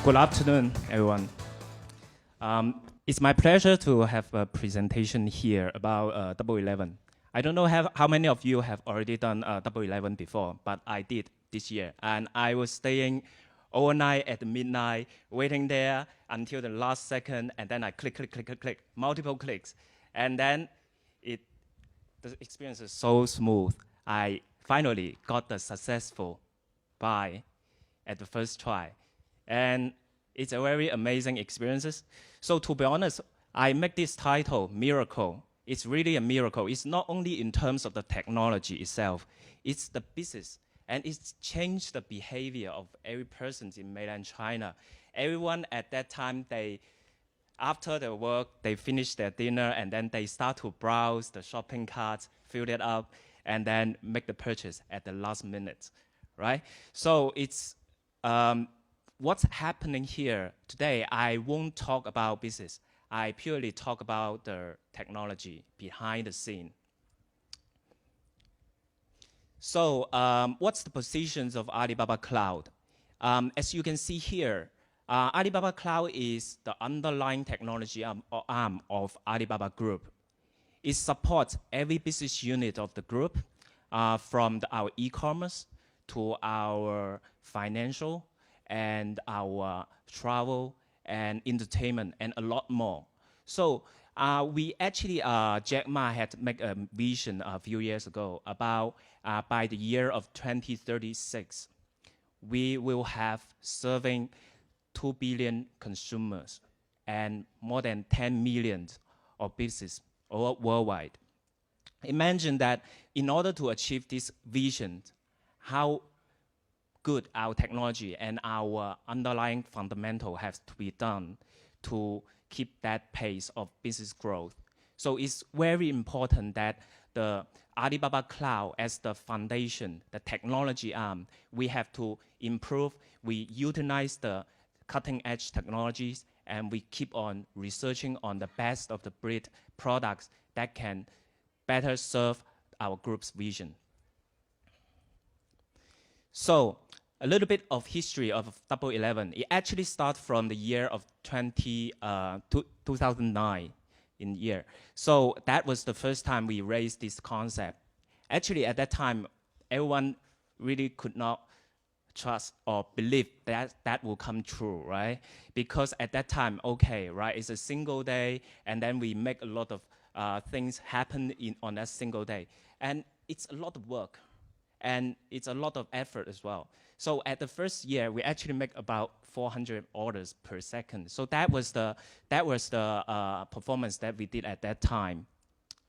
Good afternoon, everyone. It's my pleasure to have a presentation here about Double 11. I don't know how many of you have already done Double 11 before, but I did this year. And I was staying overnight at midnight, waiting there until the last second, and then I click, multiple clicks. And then the experience is so smooth. I finally got the successful buy at the first try. And it's a very amazing experience. So to be honest, I make this title, Miracle. It's really a miracle. It's not only in terms of the technology itself, it's the business. And it's changed the behavior of every person in mainland China. Everyone at that time, after their work, they finish their dinner, and then they start to browse the shopping carts, fill it up, and then make the purchase at the last minute, right? So it's what's happening here today. I won't talk about business. I purely talk about the technology behind the scene. So what's the positions of Alibaba Cloud? As you can see here, Alibaba Cloud is the underlying technology arm of Alibaba Group. It supports every business unit of the group, from our e-commerce to our financial and our travel and entertainment and a lot more. So we actually, Jack Ma had made a vision a few years ago about by the year of 2036, we will have serving 2 billion consumers and more than 10 million of business worldwide. Imagine that in order to achieve this vision, how good our technology and our underlying fundamental has to be done to keep that pace of business growth. So it's very important that the Alibaba Cloud as the foundation, the technology arm, we have to improve. We utilize the cutting edge technologies, and we keep on researching on the best of the breed products that can better serve our group's vision. So a little bit of history of Double 11. It actually starts from the year of 2009 in year. So that was the first time we raised this concept. Actually, at that time, everyone really could not trust or believe that that will come true, right? Because at that time, okay, right, it's a single day, and then we make a lot of things happen on that single day. And it's a lot of work, and it's a lot of effort as well. So at the first year, we actually make about 400 orders per second. So that was the performance that we did at that time.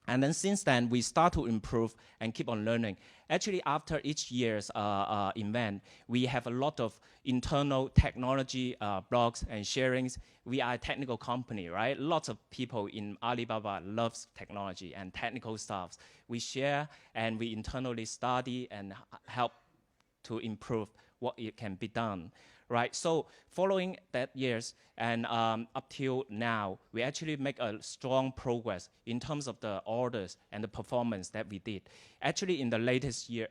And then since then, we start to improve and keep on learning. Actually, after each year's event, we have a lot of internal technology blogs and sharings. We are a technical company, right? Lots of people in Alibaba loves technology and technical stuff. We share and we internally study and help to improve what it can be done, right? So following that years and up till now, we actually make a strong progress in terms of the orders and the performance that we did. Actually, in the latest year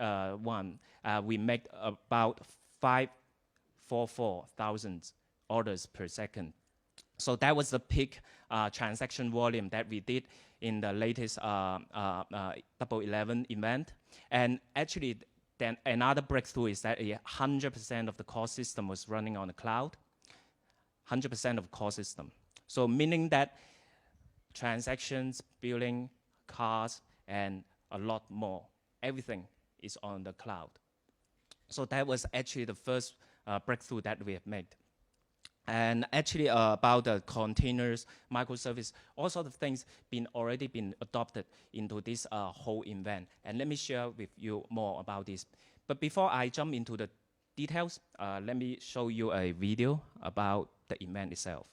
we make about 544,000 orders per second. So that was the peak transaction volume that we did in the latest Double 11 event. And actually, then another breakthrough is that 100% of the core system was running on the cloud, 100% of core system. So meaning that transactions, billing, cars, and a lot more, everything is on the cloud. So that was actually the first breakthrough that we have made. And actually about the containers, microservice, all sorts of things already been adopted into this whole event. And let me share with you more about this. But before I jump into the details, let me show you a video about the event itself.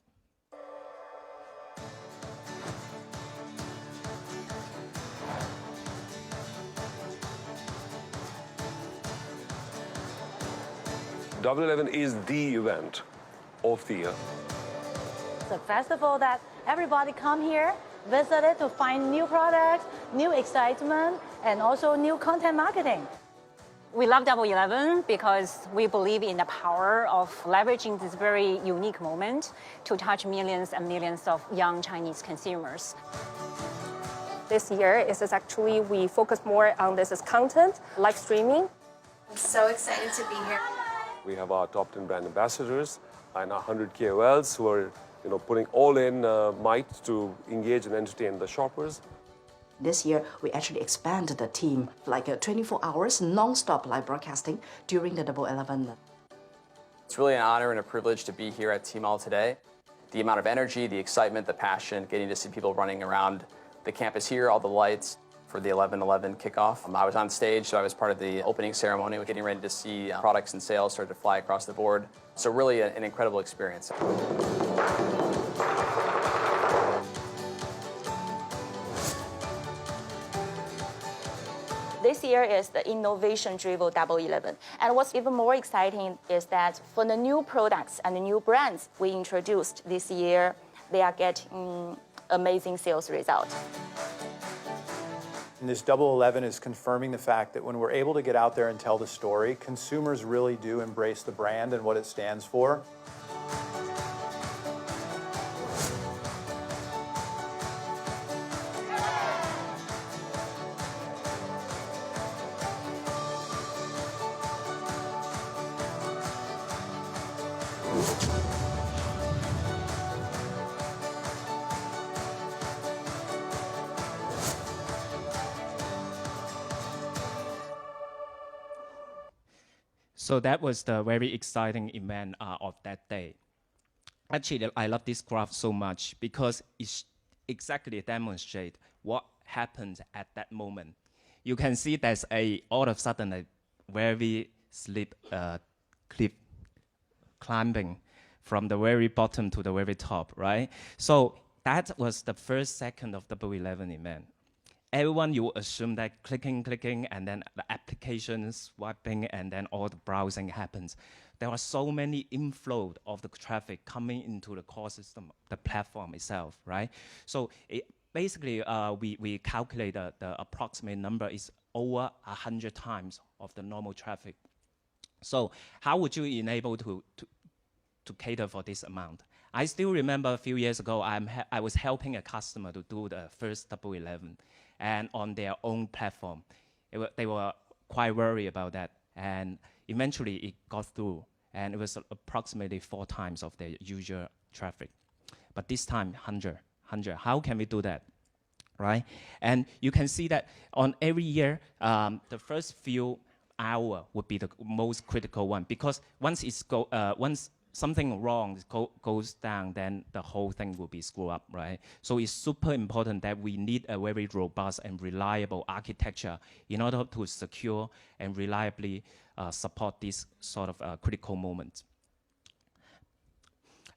Double 11 is the event of the year. It's a festival that everybody come here, visit it to find new products, new excitement, and also new content marketing. We love Double 11 because we believe in the power of leveraging this very unique moment to touch millions and millions of young Chinese consumers. This year is actually we focus more on this is content, live streaming. I'm so excited to be here. We have our top 10 brand ambassadors and our 100 KOLs who are putting all in might to engage and entertain the shoppers. This year, we actually expanded the team, like 24 hours non-stop live broadcasting during the Double 11. It's really an honor and a privilege to be here at Tmall today. The amount of energy, the excitement, the passion, getting to see people running around the campus here, all the lights for the 11/11 kickoff. I was on stage, so I was part of the opening ceremony, getting ready to see products and sales start to fly across the board. So really an incredible experience. This year is the innovation-driven Double 11. And what's even more exciting is that for the new products and the new brands we introduced this year, they are getting amazing sales results. And this Double 11 is confirming the fact that when we're able to get out there and tell the story, consumers really do embrace the brand and what it stands for. So that was the very exciting event of that day. Actually, I love this graph so much because it exactly demonstrates what happened at that moment. You can see there's all of a sudden a very steep cliff climbing from the very bottom to the very top, right? So that was the first second of the Double 11 event. Everyone, you assume that clicking, and then the application swiping, and then all the browsing happens. There are so many inflow of the traffic coming into the core system, the platform itself, right? So basically, we calculate the approximate number is over 100 times of the normal traffic. So how would you enable to cater for this amount? I still remember a few years ago, I was helping a customer to do the first Double 11. And on their own platform. They were quite worried about that. And eventually it got through. And it was approximately 4 times of their usual traffic. But this time, 100. How can we do that? Right? And you can see that on every year, the first few hours would be the most critical one. Because once something wrong goes down, then the whole thing will be screwed up, right? So it's super important that we need a very robust and reliable architecture in order to secure and reliably support this sort of critical moments.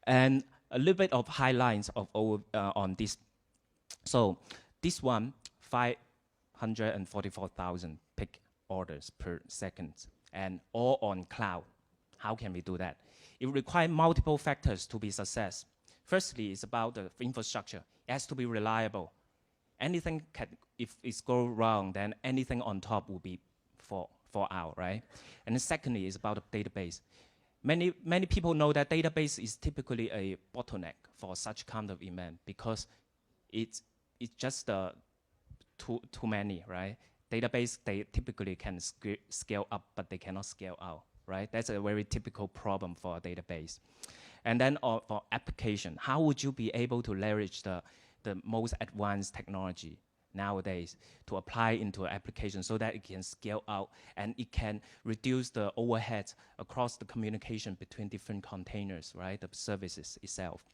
And a little bit of highlights on this. So this one, 544,000 peak orders per second, and all on cloud. How can we do that? It requires multiple factors to be success. Firstly, it's about the infrastructure. It has to be reliable. Anything if it goes wrong, then anything on top will be fall out, right? And then secondly, it's about the database. Many people know that database is typically a bottleneck for such kind of event because it's just too many, right? Database, they typically can scale up, but they cannot scale out. Right? That's a very typical problem for a database. And then for application, how would you be able to leverage the most advanced technology nowadays to apply into an application so that it can scale out and it can reduce the overhead across the communication between different containers, right? The services itself.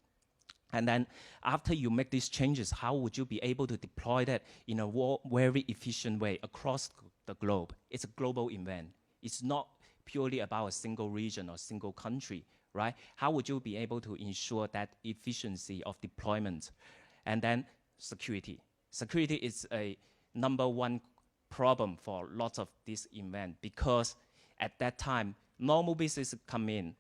And then after you make these changes, how would you be able to deploy that in a very efficient way across the globe? It's a global event. It's not purely about a single region or single country, right? How would you be able to ensure that efficiency of deployment? And then security. Security is a #1 problem for lots of this event because at that time, normal business come in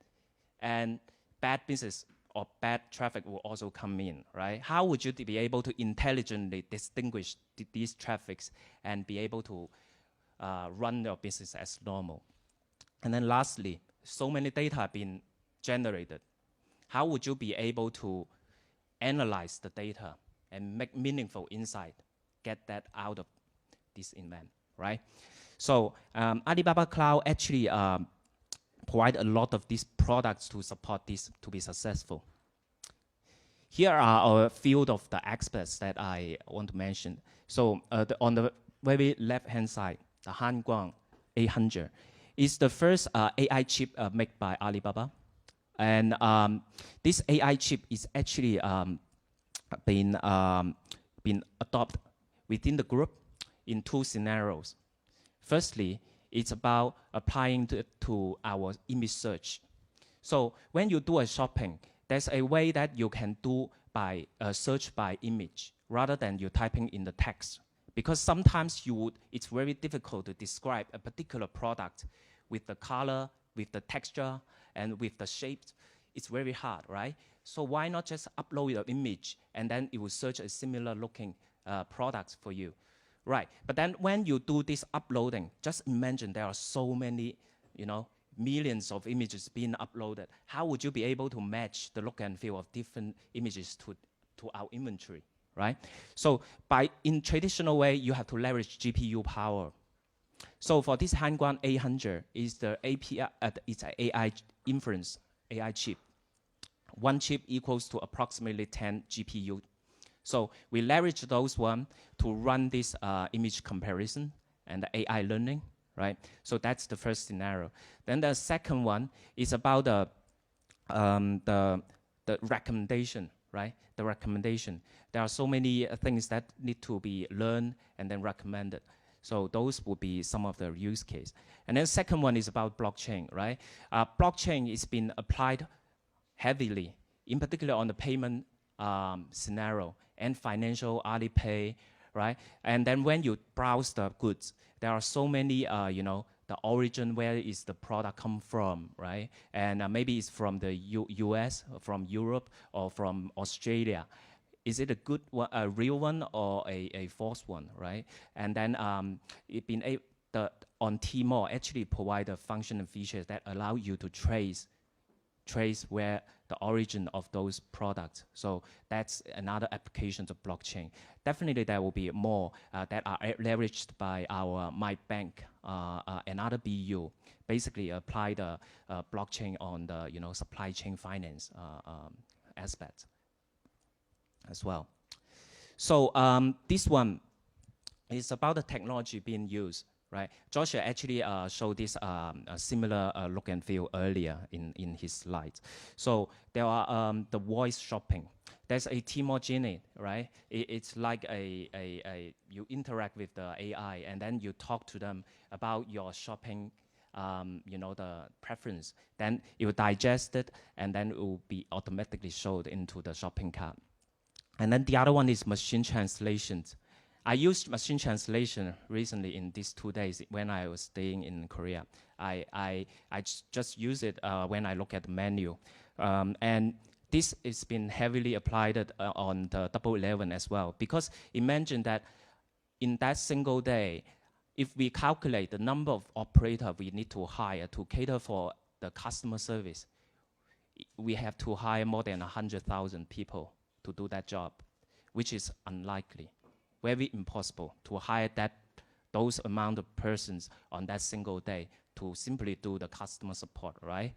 and bad business or bad traffic will also come in, right? How would you be able to intelligently distinguish these traffics and be able to run your business as normal. And then lastly, so many data have been generated. How would you be able to analyze the data and make meaningful insight, get that out of this event, right? So Alibaba Cloud actually provide a lot of these products to support this to be successful. Here are a few of the experts that I want to mention. So on the very left-hand side, the Hanguang 800 is the first AI chip made by Alibaba. And this AI chip is actually been adopted within the group in two scenarios. Firstly, it's about applying to our image search. So when you do a shopping, there's a way that you can do by search by image rather than you typing in the text. Because sometimes it's very difficult to describe a particular product with the color, with the texture, and with the shapes. It's very hard, right? So why not just upload your image and then it will search a similar looking product for you, right? But then when you do this uploading, just imagine there are so many, millions of images being uploaded. How would you be able to match the look and feel of different images to our inventory, right? So in traditional way, you have to leverage GPU power. So for this Hanguang 800 is the API, it's an AI inference, AI chip. One chip equals to approximately 10 GPU. So we leverage those one to run this image comparison and the AI learning, right? So that's the first scenario. Then the second one is about the recommendation, right? The recommendation. There are so many things that need to be learned and then recommended. So those would be some of the use case. And then second one is about blockchain, right? Blockchain is being applied heavily, in particular on the payment scenario and financial Alipay, right? And then when you browse the goods, there are so many, the origin, where is the product come from, right? And maybe it's from the US, from Europe, or from Australia. Is it a good one, a real one, or a false one, right? And then it been on Tmall actually provide a function and features that allow you to trace where the origin of those products. So that's another application of blockchain. Definitely there will be more that are leveraged by our My Bank, another BU, basically apply the blockchain on the supply chain finance aspect as well. So this one is about the technology being used, right? Joshua actually showed this similar look and feel earlier in his slides. So there are the voice shopping. There's a Tmall Genie, right? It's like you interact with the AI and then you talk to them about your shopping, the preference. Then it will digest it and then it will be automatically showed into the shopping cart. And then the other one is machine translations. I used machine translation recently in these 2 days when I was staying in Korea. I just use it when I look at the menu. And this has been heavily applied on the Double 11 as well. Because imagine that in that single day, if we calculate the number of operators we need to hire to cater for the customer service, we have to hire more than 100,000 people to do that job, which is unlikely, very impossible to hire those amount of persons on that single day to simply do the customer support, right?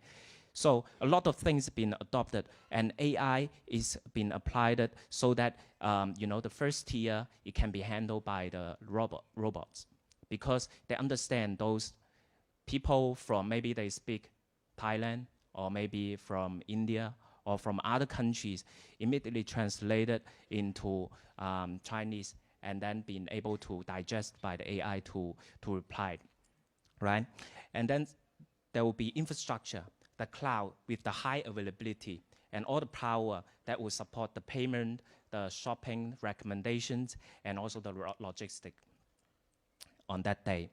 So a lot of things have been adopted, and AI is being applied so that the first tier, it can be handled by the robots, because they understand those people from, maybe they speak Thailand or maybe from India or from other countries, immediately translated into Chinese and then being able to digest by the AI to reply, right? And then there will be infrastructure, the cloud with the high availability and all the power that will support the payment, the shopping recommendations, and also the logistics on that day.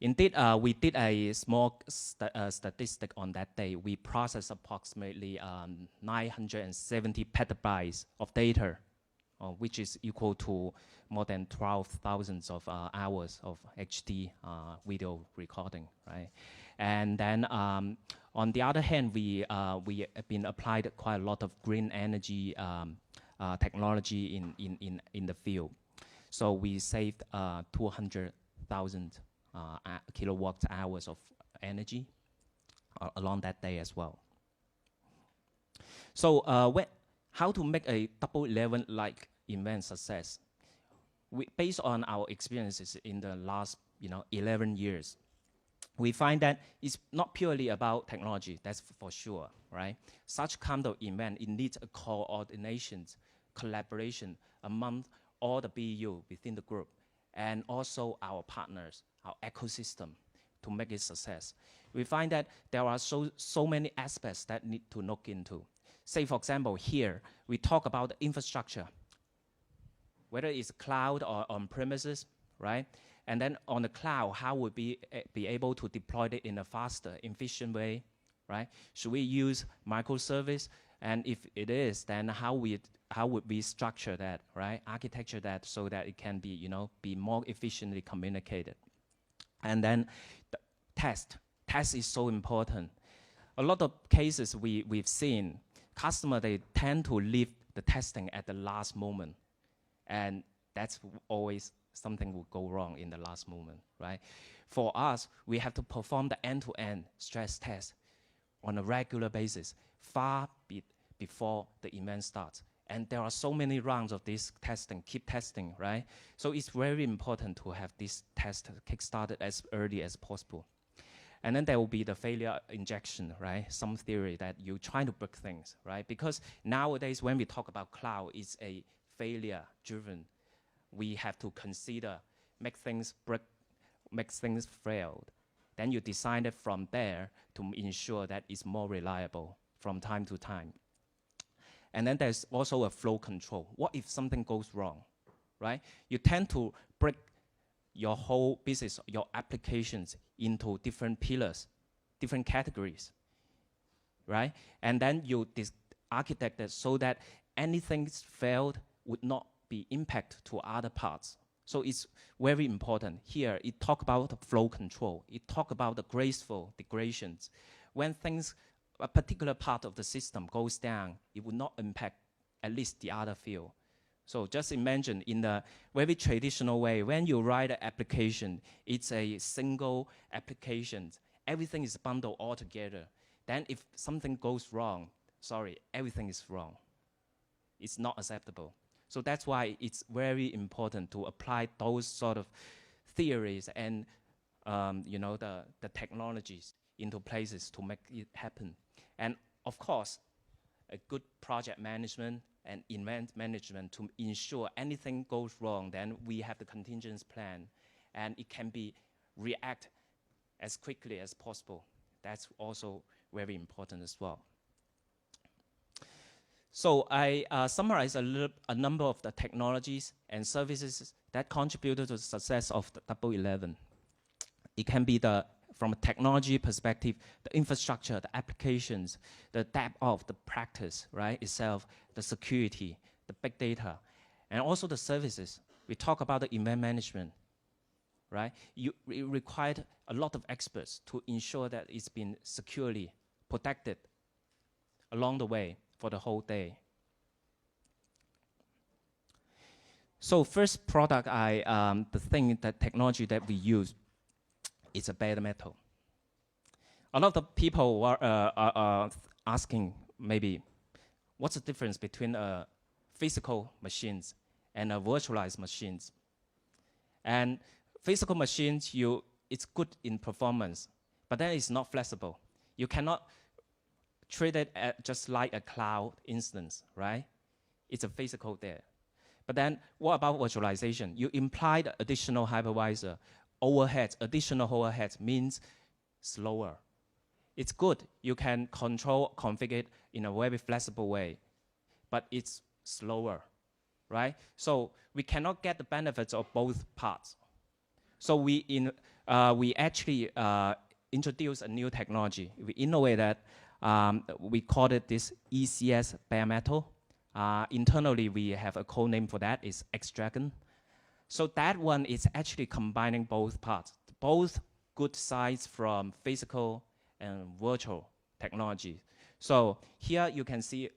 Indeed, we did a small statistic on that day. We processed approximately 970 petabytes of data which is equal to more than 12,000 of hours of HD video recording, right? And then on the other hand, we have been applied quite a lot of green energy technology in the field. So we saved 200,000 kilowatt hours of energy along that day as well. So how to make a Double 11-like event success? Based on our experiences in the last 11 years, we find that it's not purely about technology, that's for sure, right? Such kind of event, it needs a coordination, collaboration among all the BU within the group, and also our partners, our ecosystem, to make it success. We find that there are so many aspects that need to look into. Say, for example, here, we talk about the infrastructure, whether it's cloud or on premises, right? And then on the cloud, how would we be able to deploy it in a faster, efficient way, right? Should we use microservice? And if it is, then how would we structure that, right? Architecture that so that it can be, be more efficiently communicated. And then the test. Test is so important. A lot of cases we've seen, customers, they tend to leave the testing at the last moment. And that's always something will go wrong in the last moment, right? For us, we have to perform the end-to-end stress test on a regular basis, far before the event starts. And there are so many rounds of this testing, keep testing, right? So it's very important to have this test kick-started as early as possible. And then there will be the failure injection, right? Some theory that you try to break things, right? Because nowadays, when we talk about cloud, it's a failure-driven. We have to consider, make things break, make things failed. Then you design it from there to ensure that it's more reliable from time to time. And then there's also a flow control. What if something goes wrong, right? You tend to break your whole business, your applications into different pillars, different categories, right? And then you architect it so that anything failed would not be impact to other parts. So it's very important. Here, it talk about flow control. It talk about the graceful degradations. When things, a particular part of the system goes down, it would not impact at least the other field. So just imagine in the very traditional way, when you write an application, it's a single application. Everything is bundled all together. Then if something goes wrong, sorry, everything is wrong. It's not acceptable. So that's why it's very important to apply those sort of theories and the technologies into places to make it happen. And of course, a good project management and event management to ensure anything goes wrong, then we have the contingency plan and it can be react as quickly as possible. That's also very important as well. So I summarize a number of the technologies and services that contributed to the success of the Double 11. It can be from a technology perspective, the infrastructure, the applications, the depth of the practice, right, itself, the security, the big data, and also the services. We talk about the event management, right? It required a lot of experts to ensure that it's been securely protected along the way for the whole day. So first product, the technology that we use is a bare metal. A lot of people are asking maybe, what's the difference between physical machines and virtualized machines? And physical machines, it's good in performance, but then it's not flexible. You cannot treat it just like a cloud instance, right? It's a physical there. But then what about virtualization? You imply the additional hypervisor. Overheads, additional overheads means slower. It's good. You can configure it in a very flexible way, but it's slower, right? So we cannot get the benefits of both parts. So we actually introduced a new technology. We innovated. We called it this ECS bare metal. Internally, we have a code name for that, it's X-Dragon. So that one is actually combining both parts, both good sides from physical and virtual technology. So here you can see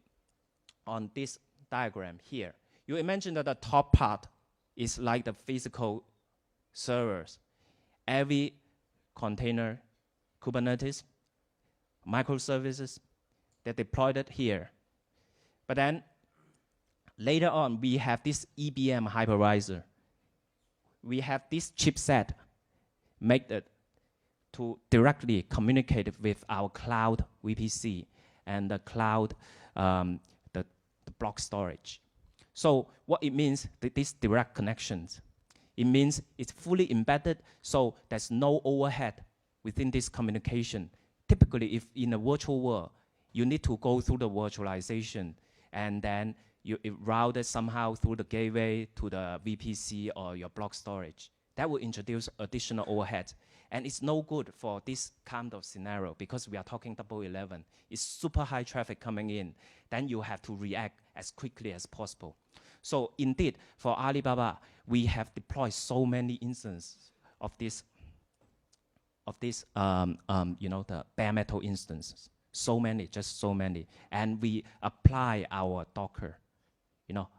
on this diagram here, you imagine that the top part is like the physical servers. Every container, Kubernetes, microservices, they're deployed here. But then later on, we have this EBM hypervisor. We have this chipset made it to directly communicate with our cloud VPC and the cloud, the block storage. So what it means, these direct connections, it means it's fully embedded, so there's no overhead within this communication. Typically, if in a virtual world, you need to go through the virtualization, and then you route it somehow through the gateway to the VPC or your block storage. That will introduce additional overhead. And it's no good for this kind of scenario because we are talking 11. It's super high traffic coming in. Then you have to react as quickly as possible. So indeed, for Alibaba, we have deployed so many instances of this, the bare metal instances. So many, just so many. And we apply our Docker,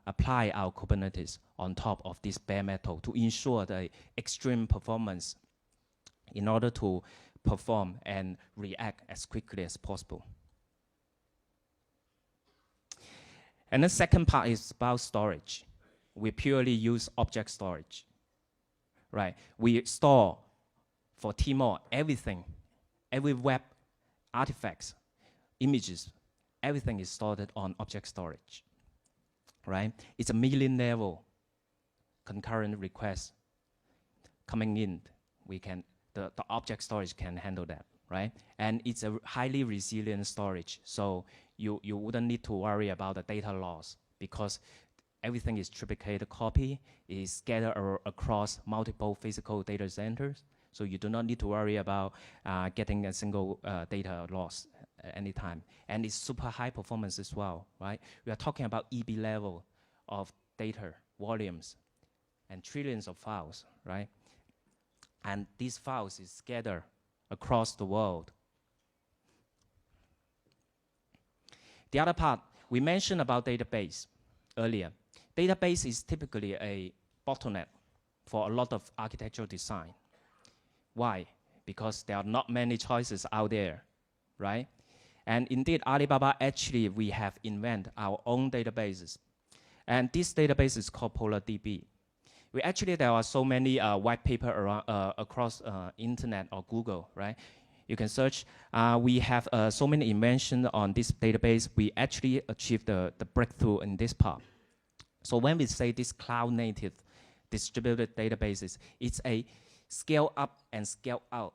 apply our Kubernetes on top of this bare metal to ensure the extreme performance in order to perform and react as quickly as possible. And the second part is about storage. We purely use object storage, right? We store for Tmall everything, every web artifacts, images, everything is stored on object storage, right? It's a million level concurrent requests coming in. The object storage can handle that, right? And it's a highly resilient storage, so you wouldn't need to worry about the data loss because everything is triplicate copy, is scattered across multiple physical data centers, so you do not need to worry about getting a single data loss at any time. And it's super high performance as well, right? We are talking about EB level of data volumes and trillions of files, right? And these files is scattered across the world. The other part, we mentioned about database earlier. Database is typically a bottleneck for a lot of architectural design. Why? Because there are not many choices out there, right? And indeed, Alibaba actually, we have invented our own databases. And this database is called PolarDB. There are so many white paper around, across internet or Google, right? You can search. We have so many inventions on this database. We actually achieved the breakthrough in this part. So when we say this cloud native distributed databases, it's a scale up and scale out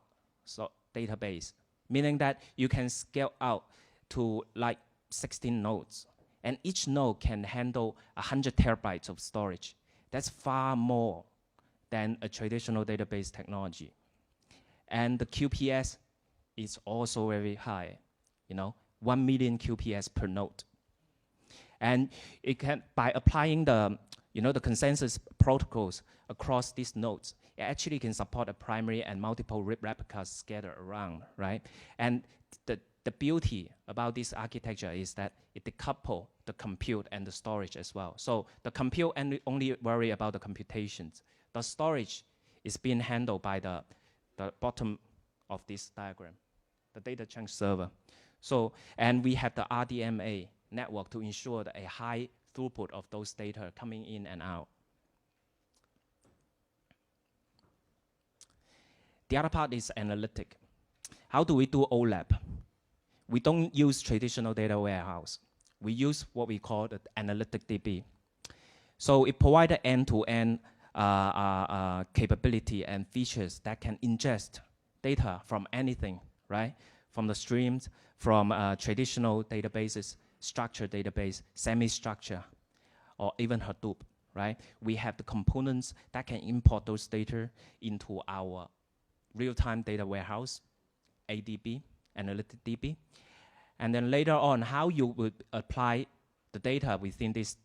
database, meaning that you can scale out to like 16 nodes. And each node can handle 100 terabytes of storage. That's far more than a traditional database technology. And the QPS is also very high, 1 million QPS per node. And it can, by applying the consensus protocols across these nodes, it actually can support a primary and multiple replicas scattered around, right? And the beauty about this architecture is that it decouples the compute and the storage as well. So the compute only worry about the computations. The storage is being handled by the bottom of this diagram, the data chunk server. So, and we have the RDMA network to ensure a high throughput of those data coming in and out. The other part is analytic. How do we do OLAP? We don't use traditional data warehouse. We use what we call the analytic DB. So it provides end-to-end capability and features that can ingest data from anything, right? From the streams, from traditional databases, structured database, semi-structure, or even Hadoop, right? We have the components that can import those data into our real-time data warehouse, ADB, analytic DB. And then later on, how you would apply the data within this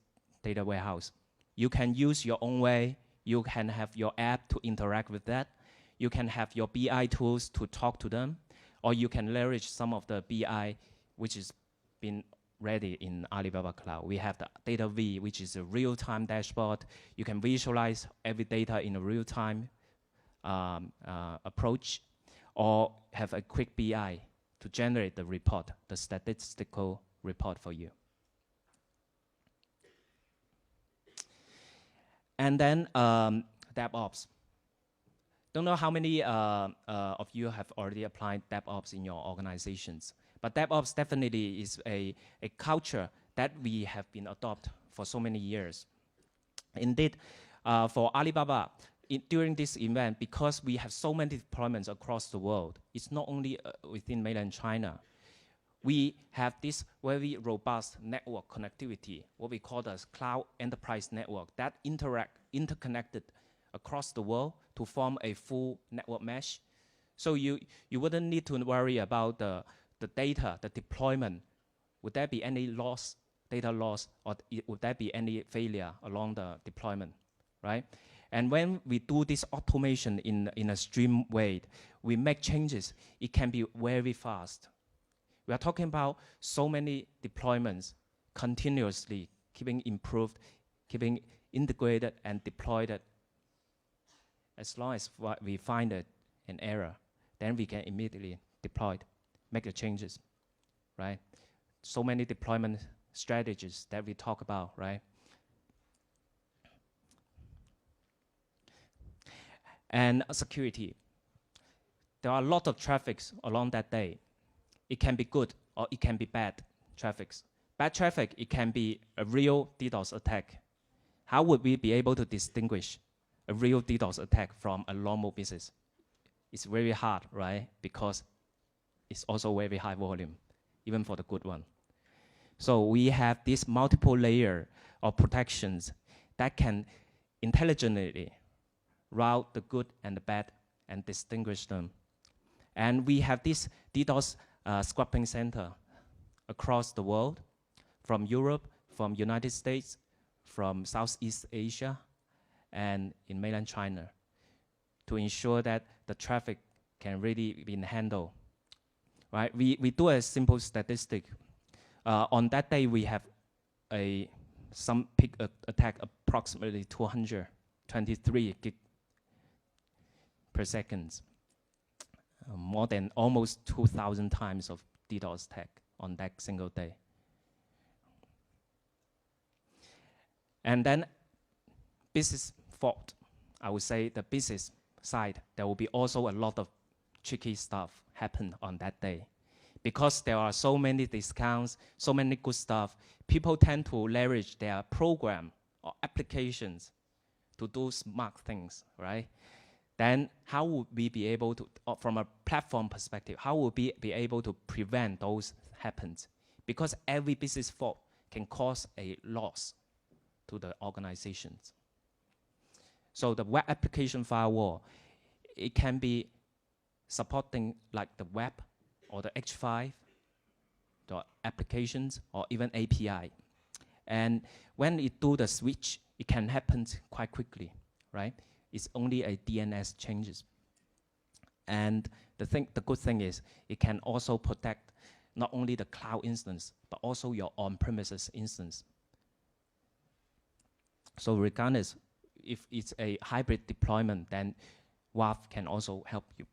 data warehouse. You can use your own way. You can have your app to interact with that. You can have your BI tools to talk to them, or you can leverage some of the BI which has been ready in Alibaba Cloud. We have the Data V, which is a real-time dashboard. You can visualize every data in a real-time approach, or have a quick BI to generate the report, the statistical report for you. And then DevOps. Don't know how many of you have already applied DevOps in your organizations, but DevOps definitely is a culture that we have been adopted for so many years. Indeed, for Alibaba, during this event, because we have so many deployments across the world, it's not only within mainland China. We have this very robust network connectivity, what we call the cloud enterprise network, that interconnected across the world to form a full network mesh. So you wouldn't need to worry about the data, the deployment. Would there be any loss, data loss, or would there be any failure along the deployment, right? And when we do this automation in a stream way, we make changes, it can be very fast. We are talking about so many deployments continuously, keeping improved, keeping integrated and deployed. As long as we find an error, then we can immediately deploy it, make the changes, right? So many deployment strategies that we talk about, right? And security. There are a lot of traffics along that day. It can be good or it can be bad traffics. Bad traffic, it can be a real DDoS attack. How would we be able to distinguish a real DDoS attack from a normal business? It's very hard, right? Because it's also very high volume, even for the good one. So we have this multiple layer of protections that can intelligently route the good and the bad and distinguish them. And we have this DDoS scrapping center across the world, from Europe, from United States, from Southeast Asia, and in mainland China, to ensure that the traffic can really be handled. Right? We do a simple statistic. On that day, we have some peak attack approximately 223 gig per second. More than almost 2,000 times of DDoS attack on that single day. And then business fault, I would say the business side, there will be also a lot of tricky stuff happen on that day. Because there are so many discounts, so many good stuff, people tend to leverage their program or applications to do smart things, right? Then how would we be able to, from a platform perspective, how would we be able to prevent those happens? Because every business fault can cause a loss to the organizations. So the web application firewall, it can be supporting like the web or the H5, the applications, or even API. And when it do the switch, it can happen quite quickly, right? It's only a DNS changes. And the good thing is it can also protect not only the cloud instance, but also your on-premises instance. So regardless, if it's a hybrid deployment, then WAF can also help you.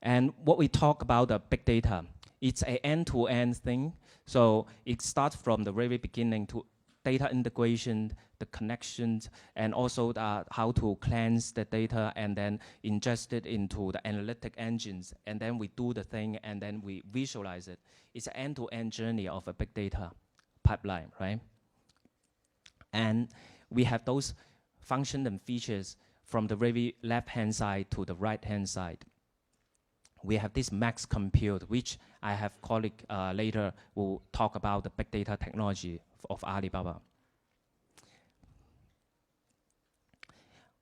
And what we talk about the big data, it's an end-to-end thing. So it starts from the very beginning to data integration, the connections, and also how to cleanse the data and then ingest it into the analytic engines. And then we do the thing and then we visualize it. It's an end-to-end journey of a big data pipeline, right? And we have those functions and features from the very left-hand side to the right-hand side. We have this max compute, which I have colleague later will talk about the big data technology of Alibaba.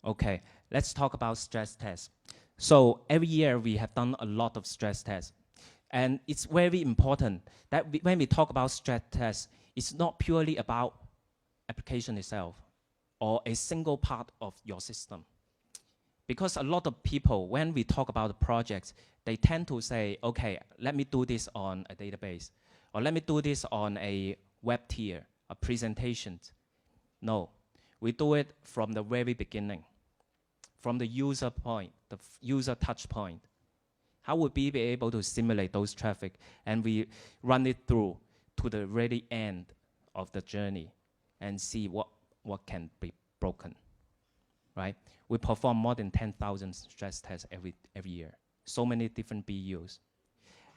Okay, let's talk about stress tests. So every year we have done a lot of stress tests. And it's very important that when we talk about stress test, it's not purely about application itself or a single part of your system. Because a lot of people, when we talk about the projects, they tend to say, okay, let me do this on a database, or let me do this on a web tier, a presentation. No, we do it from the very beginning, from the user point, the user touch point. How would we be able to simulate those traffic, and we run it through to the very end of the journey and see what can be broken, right? We perform more than 10,000 stress tests every year. So many different BUs.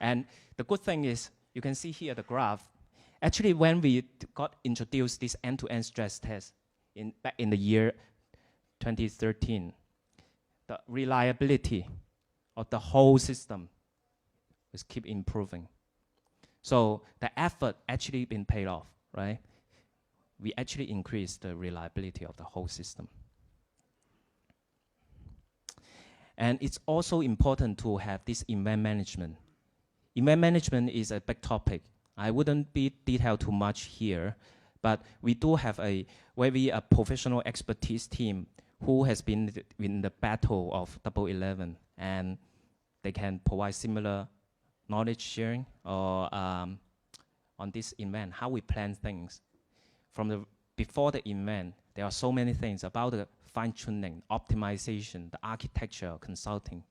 And the good thing is, you can see here the graph. Actually, when we got introduced this end-to-end stress test back in the year 2013, the reliability of the whole system is keep improving. So the effort actually been paid off, right? We actually increased the reliability of the whole system. And it's also important to have this event management. Event management is a big topic. I wouldn't be detailed too much here, but we do have a very professional expertise team who has been in the battle of 11/11, and they can provide similar knowledge sharing or on this event, how we plan things. Before the event, there are so many things about the fine-tuning, optimization, the architecture, consulting.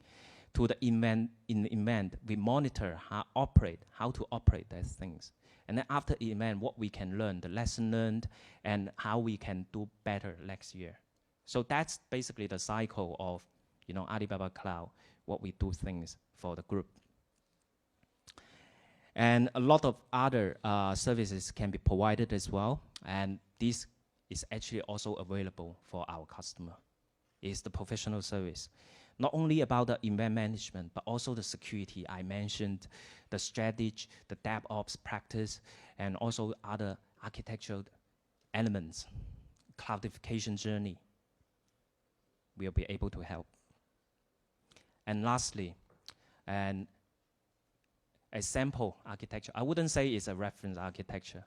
To the event, in the event, we monitor how to operate those things. And then after the event, what we can learn, the lesson learned, and how we can do better next year. So that's basically the cycle of, Alibaba Cloud, what we do things for the group. And a lot of other services can be provided as well, and this is actually also available for our customer. It's the professional service. Not only about the event management, but also the security I mentioned, the strategy, the DevOps practice, and also other architectural elements, cloudification journey. We'll be able to help. And lastly, a sample architecture. I wouldn't say it's a reference architecture,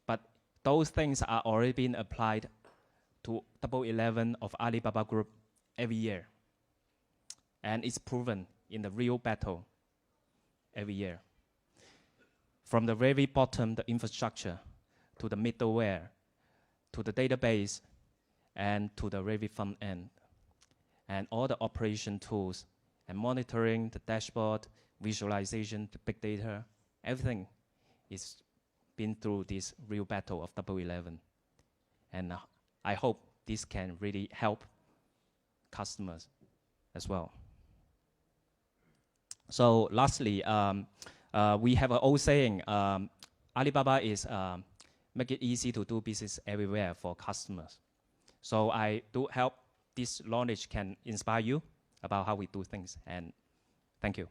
but those things are already being applied to 11/11 of Alibaba Group every year. And it's proven in the real battle every year. From the very bottom, the infrastructure, to the middleware, to the database, and to the very front end. And all the operation tools, and monitoring, the dashboard, visualization, the big data, everything is been through this real battle of 11/11. And I hope this can really help customers as well. So lastly, we have an old saying, Alibaba is make it easy to do business everywhere for customers. So I do hope this knowledge can inspire you about how we do things, and thank you.